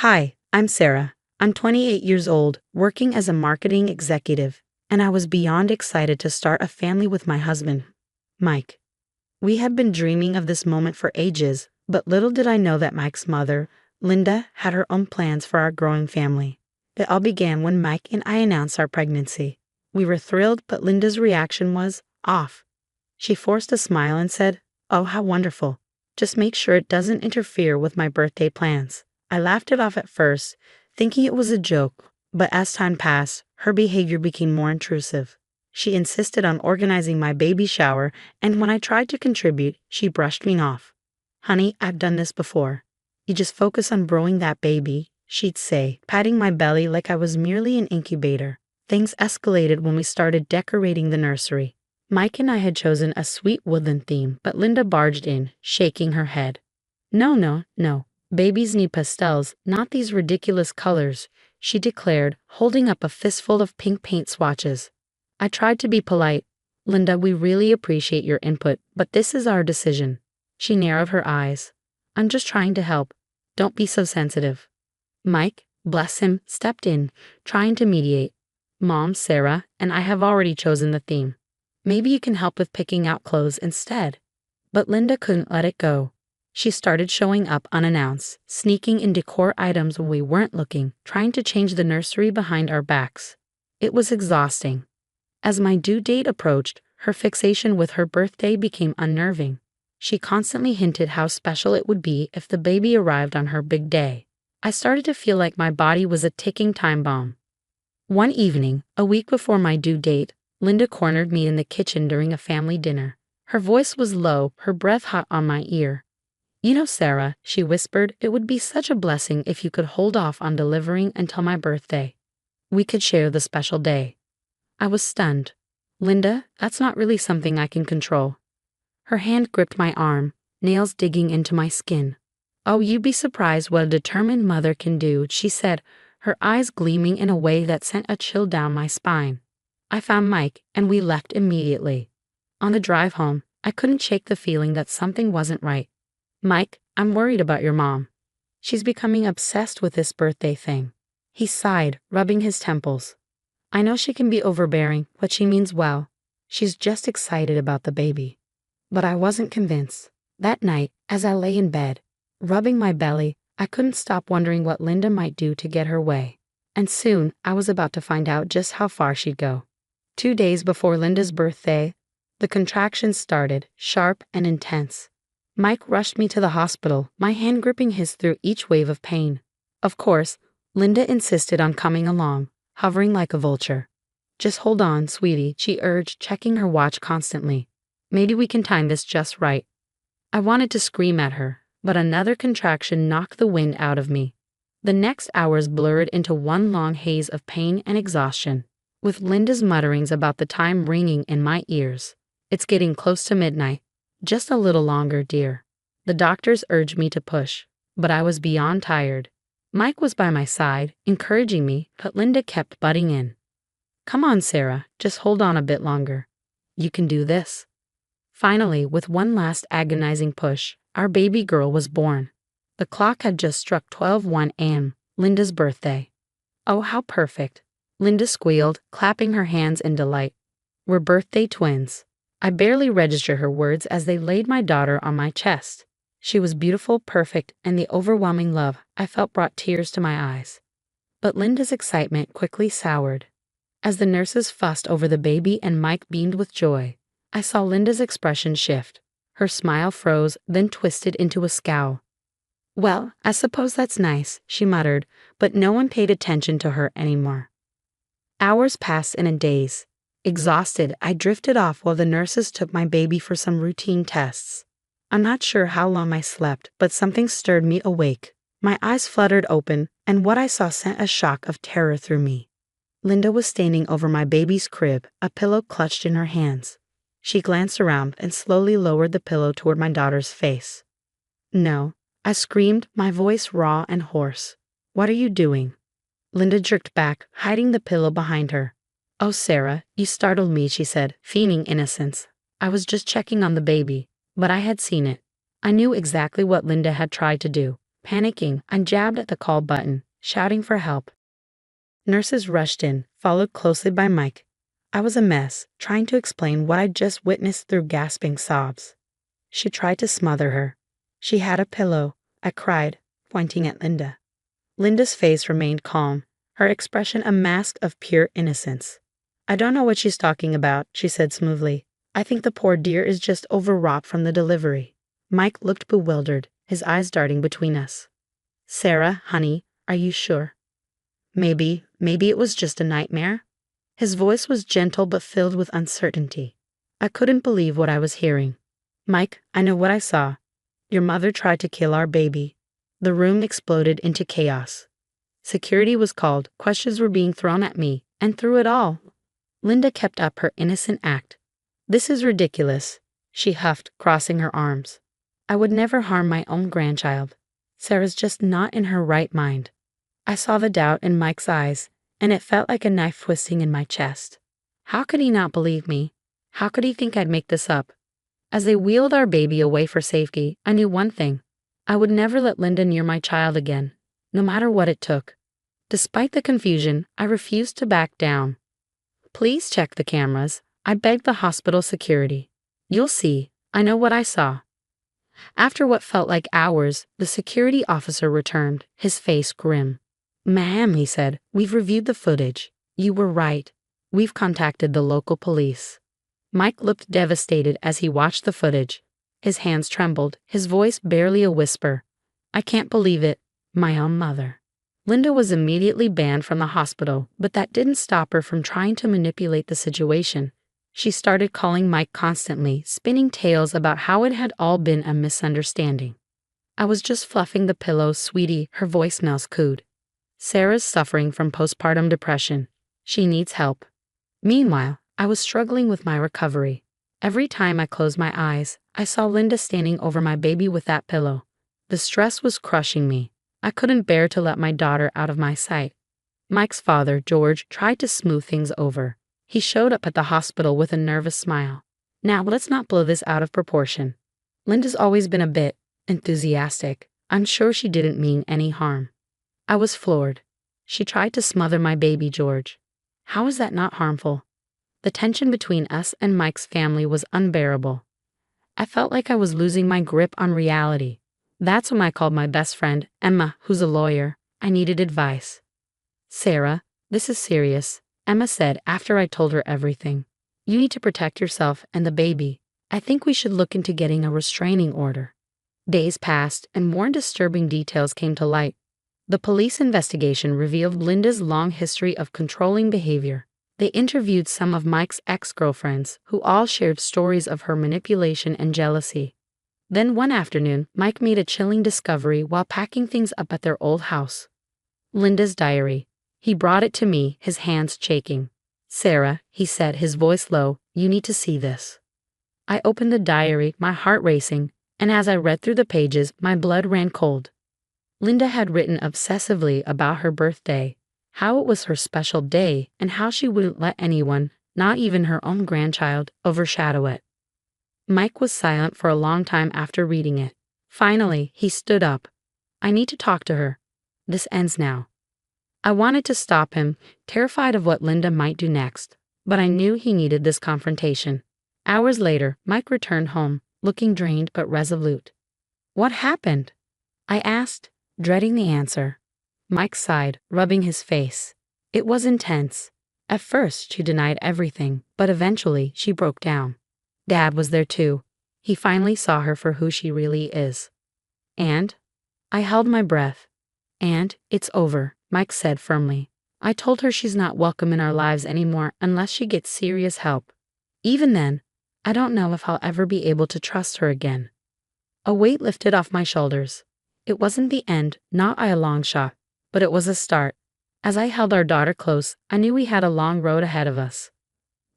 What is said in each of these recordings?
Hi, I'm Sarah. I'm 28 years old, working as a marketing executive, and I was beyond excited to start a family with my husband, Mike. We had been dreaming of this moment for ages, but little did I know that Mike's mother, Linda, had her own plans for our growing family. It all began when Mike and I announced our pregnancy. We were thrilled, but Linda's reaction was off. She forced a smile and said, "Oh, how wonderful. Just make sure it doesn't interfere with my birthday plans." I laughed it off at first, thinking it was a joke, but as time passed, her behavior became more intrusive. She insisted on organizing my baby shower, and when I tried to contribute, she brushed me off. "Honey, I've done this before. You just focus on growing that baby," she'd say, patting my belly like I was merely an incubator. Things escalated when we started decorating the nursery. Mike and I had chosen a sweet woodland theme, but Linda barged in, shaking her head. No. Babies need pastels, not these ridiculous colors," she declared, holding up a fistful of pink paint swatches. I tried to be polite. "Linda, we really appreciate your input, but this is our decision." She narrowed her eyes. "I'm just trying to help. Don't be so sensitive." Mike, bless him, stepped in, trying to mediate. "Mom, Sarah, and I have already chosen the theme. Maybe you can help with picking out clothes instead." But Linda couldn't let it go. She started showing up unannounced, sneaking in decor items when we weren't looking, trying to change the nursery behind our backs. It was exhausting. As my due date approached, her fixation with her birthday became unnerving. She constantly hinted how special it would be if the baby arrived on her big day. I started to feel like my body was a ticking time bomb. One evening, a week before my due date, Linda cornered me in the kitchen during a family dinner. Her voice was low, her breath hot on my ear. "You know, Sarah," she whispered, "it would be such a blessing if you could hold off on delivering until my birthday. We could share the special day." I was stunned. "Linda, that's not really something I can control." Her hand gripped my arm, nails digging into my skin. "Oh, you'd be surprised what a determined mother can do," she said, her eyes gleaming in a way that sent a chill down my spine. I found Mike, and we left immediately. On the drive home, I couldn't shake the feeling that something wasn't right. "Mike, I'm worried about your mom. She's becoming obsessed with this birthday thing." He sighed, rubbing his temples. "I know she can be overbearing, but she means well. She's just excited about the baby." But I wasn't convinced. That night, as I lay in bed, rubbing my belly, I couldn't stop wondering what Linda might do to get her way. And soon, I was about to find out just how far she'd go. 2 days before Linda's birthday, the contractions started, sharp and intense. Mike rushed me to the hospital, my hand gripping his through each wave of pain. Of course, Linda insisted on coming along, hovering like a vulture. "Just hold on, sweetie," she urged, checking her watch constantly. "Maybe we can time this just right." I wanted to scream at her, but another contraction knocked the wind out of me. The next hours blurred into one long haze of pain and exhaustion, with Linda's mutterings about the time ringing in my ears. "It's getting close to midnight. Just a little longer, dear." The doctors urged me to push, but I was beyond tired. Mike was by my side, encouraging me, but Linda kept butting in. "Come on, Sarah, just hold on a bit longer. You can do this." Finally, with one last agonizing push, our baby girl was born. The clock had just struck 12:01 a.m., Linda's birthday. "Oh, how perfect," Linda squealed, clapping her hands in delight. "We're birthday twins." I barely registered her words as they laid my daughter on my chest. She was beautiful, perfect, and the overwhelming love I felt brought tears to my eyes. But Linda's excitement quickly soured. As the nurses fussed over the baby and Mike beamed with joy, I saw Linda's expression shift. Her smile froze, then twisted into a scowl. "Well, I suppose that's nice," she muttered, but no one paid attention to her anymore. Hours passed in a daze. Exhausted, I drifted off while the nurses took my baby for some routine tests. I'm not sure how long I slept, but something stirred me awake. My eyes fluttered open, and what I saw sent a shock of terror through me. Linda was standing over my baby's crib, a pillow clutched in her hands. She glanced around and slowly lowered the pillow toward my daughter's face. "No," I screamed, my voice raw and hoarse. "What are you doing?" Linda jerked back, hiding the pillow behind her. "Oh, Sarah, you startled me," she said, feigning innocence. "I was just checking on the baby." But I had seen it. I knew exactly what Linda had tried to do. Panicking, I jabbed at the call button, shouting for help. Nurses rushed in, followed closely by Mike. I was a mess, trying to explain what I'd just witnessed through gasping sobs. She tried to smother her. She had a pillow, I cried, pointing at Linda. Linda's face remained calm, her expression a mask of pure innocence. I don't know what she's talking about, she said smoothly. I think the poor dear is just overwrought from the delivery. Mike looked bewildered, his eyes darting between us. Sarah, honey, are you sure? Maybe it was just a nightmare? His voice was gentle but filled with uncertainty. I couldn't believe what I was hearing. Mike, I know what I saw. Your mother tried to kill our baby. The room exploded into chaos. Security was called, questions were being thrown at me, and through it all, Linda kept up her innocent act. This is ridiculous, she huffed, crossing her arms. I would never harm my own grandchild. Sarah's just not in her right mind. I saw the doubt in Mike's eyes, and it felt like a knife twisting in my chest. How could he not believe me? How could he think I'd make this up? As they wheeled our baby away for safety, I knew one thing. I would never let Linda near my child again, no matter what it took. Despite the confusion, I refused to back down. Please check the cameras, I begged the hospital security. You'll see, I know what I saw. After what felt like hours, the security officer returned, his face grim. Ma'am, he said, we've reviewed the footage. You were right. We've contacted the local police. Mike looked devastated as he watched the footage. His hands trembled, his voice barely a whisper. I can't believe it. My own mother. Linda was immediately banned from the hospital, but that didn't stop her from trying to manipulate the situation. She started calling Mike constantly, spinning tales about how it had all been a misunderstanding. I was just fluffing the pillow, sweetie, her voicemails cooed. Sarah's suffering from postpartum depression. She needs help. Meanwhile, I was struggling with my recovery. Every time I closed my eyes, I saw Linda standing over my baby with that pillow. The stress was crushing me. I couldn't bear to let my daughter out of my sight. Mike's father, George, tried to smooth things over. He showed up at the hospital with a nervous smile. Now, let's not blow this out of proportion. Linda's always been a bit enthusiastic. I'm sure she didn't mean any harm. I was floored. She tried to smother my baby, George. How is that not harmful? The tension between us and Mike's family was unbearable. I felt like I was losing my grip on reality. That's when I called my best friend, Emma, who's a lawyer. I needed advice. Sarah, this is serious, Emma said after I told her everything. You need to protect yourself and the baby. I think we should look into getting a restraining order. Days passed and more disturbing details came to light. The police investigation revealed Linda's long history of controlling behavior. They interviewed some of Mike's ex-girlfriends, who all shared stories of her manipulation and jealousy. Then one afternoon, Mike made a chilling discovery while packing things up at their old house. Linda's diary. He brought it to me, his hands shaking. Sarah, he said, his voice low, you need to see this. I opened the diary, my heart racing, and as I read through the pages, my blood ran cold. Linda had written obsessively about her birthday, how it was her special day, and how she wouldn't let anyone, not even her own grandchild, overshadow it. Mike was silent for a long time after reading it. Finally, he stood up. I need to talk to her. This ends now. I wanted to stop him, terrified of what Linda might do next, but I knew he needed this confrontation. Hours later, Mike returned home, looking drained but resolute. What happened? I asked, dreading the answer. Mike sighed, rubbing his face. It was intense. At first, she denied everything, but eventually she broke down. Dad was there too. He finally saw her for who she really is. And? I held my breath. And, it's over, Mike said firmly. I told her she's not welcome in our lives anymore unless she gets serious help. Even then, I don't know if I'll ever be able to trust her again. A weight lifted off my shoulders. It wasn't the end, not by a long shot, but it was a start. As I held our daughter close, I knew we had a long road ahead of us.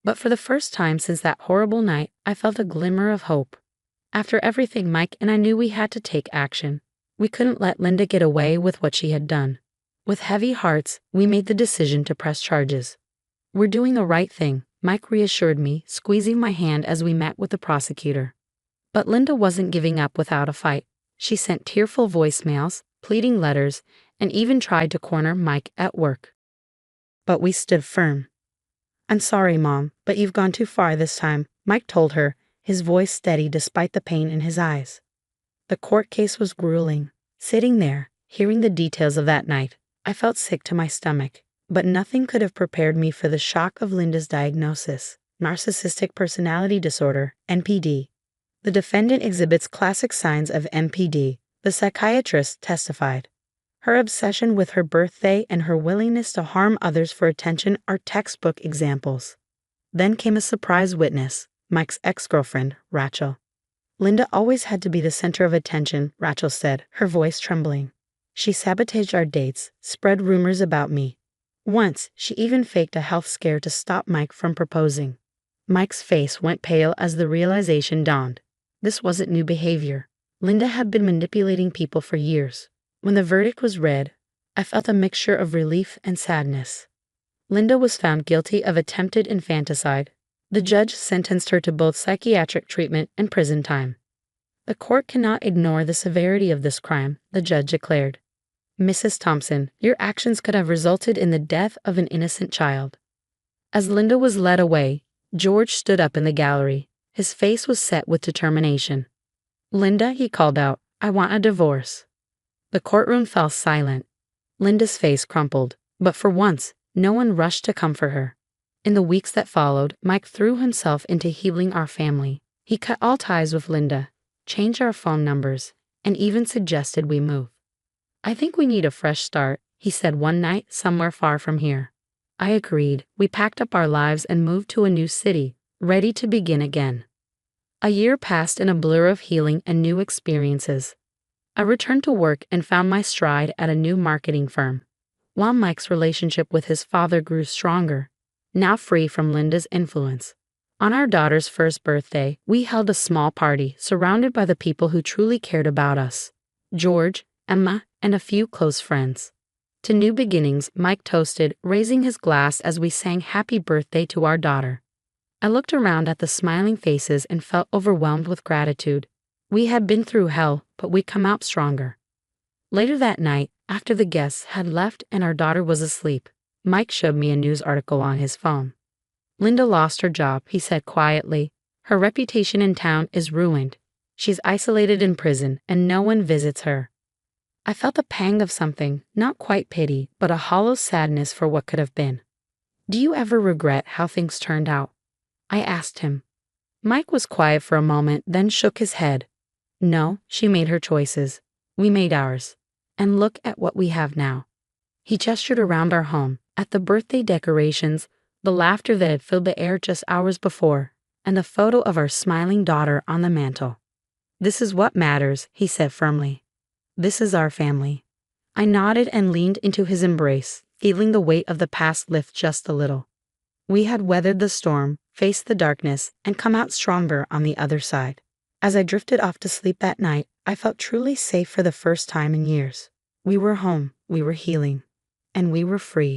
But for the first time since that horrible night, I felt a glimmer of hope. After everything, Mike and I knew we had to take action. We couldn't let Linda get away with what she had done. With heavy hearts, we made the decision to press charges. We're doing the right thing, Mike reassured me, squeezing my hand as we met with the prosecutor. But Linda wasn't giving up without a fight. She sent tearful voicemails, pleading letters, and even tried to corner Mike at work. But we stood firm. "I'm sorry, Mom, but you've gone too far this time," Mike told her, his voice steady despite the pain in his eyes. The court case was grueling. Sitting there, hearing the details of that night, I felt sick to my stomach. But nothing could have prepared me for the shock of Linda's diagnosis: narcissistic personality disorder, NPD. The defendant exhibits classic signs of NPD, the psychiatrist testified. Her obsession with her birthday and her willingness to harm others for attention are textbook examples. Then came a surprise witness, Mike's ex-girlfriend, Rachel. "Linda always had to be the center of attention," Rachel said, her voice trembling. "She sabotaged our dates, spread rumors about me. Once, she even faked a health scare to stop Mike from proposing." Mike's face went pale as the realization dawned. This wasn't new behavior. Linda had been manipulating people for years. When the verdict was read, I felt a mixture of relief and sadness. Linda was found guilty of attempted infanticide. The judge sentenced her to both psychiatric treatment and prison time. "The court cannot ignore the severity of this crime," the judge declared. "Mrs. Thompson, your actions could have resulted in the death of an innocent child." As Linda was led away, George stood up in the gallery. His face was set with determination. "Linda," he called out, "I want a divorce." The courtroom fell silent. Linda's face crumpled, but for once, no one rushed to comfort her. In the weeks that followed, Mike threw himself into healing our family. He cut all ties with Linda, changed our phone numbers, and even suggested we move. "I think we need a fresh start," he said one night somewhere far from here. I agreed. We packed up our lives and moved to a new city, ready to begin again. A year passed in a blur of healing and new experiences. I returned to work and found my stride at a new marketing firm. While Mike's relationship with his father grew stronger, now free from Linda's influence. On our daughter's first birthday, we held a small party surrounded by the people who truly cared about us: George, Emma, and a few close friends. To new beginnings, Mike toasted, raising his glass as we sang happy birthday to our daughter. I looked around at the smiling faces and felt overwhelmed with gratitude. We had been through hell, but we'd come out stronger. Later that night, after the guests had left and our daughter was asleep, Mike showed me a news article on his phone. "Linda lost her job," he said quietly. "Her reputation in town is ruined. She's isolated in prison, and no one visits her." I felt a pang of something, not quite pity, but a hollow sadness for what could have been. "Do you ever regret how things turned out?" I asked him. Mike was quiet for a moment, then shook his head. "No, she made her choices. We made ours. And look at what we have now." He gestured around our home, at the birthday decorations, the laughter that had filled the air just hours before, and the photo of our smiling daughter on the mantel. "This is what matters," he said firmly. "This is our family." I nodded and leaned into his embrace, feeling the weight of the past lift just a little. We had weathered the storm, faced the darkness, and come out stronger on the other side. As I drifted off to sleep that night, I felt truly safe for the first time in years. We were home, we were healing, and we were free.